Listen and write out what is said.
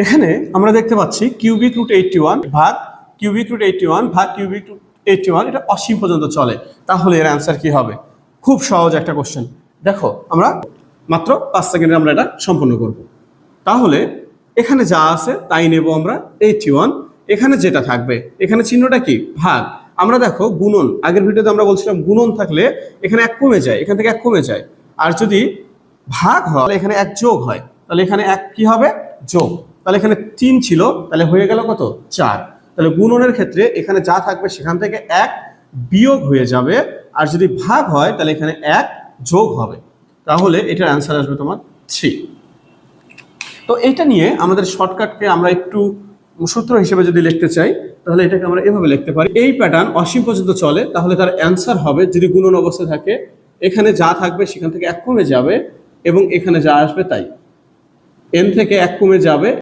এখানে আমরা দেখতে পাচ্ছি কিউবিক রুট 81 ভাগ কিউবিক রুট 81 ভাগ কিউবিক রুট 81, এটা অসীম পর্যন্ত চলে। তাহলে এর অ্যান্সার কি হবে? খুব সহজ একটা কোশ্চেন। দেখো, আমরা মাত্র 5 সেকেন্ডে আমরা এটা সম্পন্ন করব। তাহলে এখানে যা আছে তাই নেব আমরা 81, এখানে যেটা থাকবে, এখানে চিহ্নটা কি? ভাগ। আমরা দেখো গুণন, আগের ভিডিওতে আমরা বলছিলাম গুণন থাকলে এখানে 1 কমে যায়, এখান থেকে 1 কমে যায়। আর যদি ভাগ হয় এখানে 1 যোগ হয়, তাহলে এখানে 1 কি হবে? যোগ। তাহলে এখানে 3 ছিল, তাহলে হয়ে গেল কত? 4। তাহলে গুণনের ক্ষেত্রে এখানে যা থাকবে সেখান থেকে 1 বিয়োগ হয়ে যাবে, আর যদি ভাগ হয় তাহলে এখানে 1 যোগ হবে। তাহলে এটার অ্যান্সার আসবে তোমার 3। তো এটা নিয়ে আমাদের শর্টকাটকে আমরা একটু সূত্র হিসেবে যদি লিখতে চাই, তাহলে এটাকে আমরা এভাবে লিখতে পারি। এই প্যাটার্ন অসীম পর্যন্ত চলে, তাহলে তার অ্যান্সার হবে, যদি গুণন অবস্থা থাকে এখানে যা থাকবে সেখান থেকে 1 কমে যাবে এবং এখানে যা আসবে তাই n থেকে 1 কমে যাবে।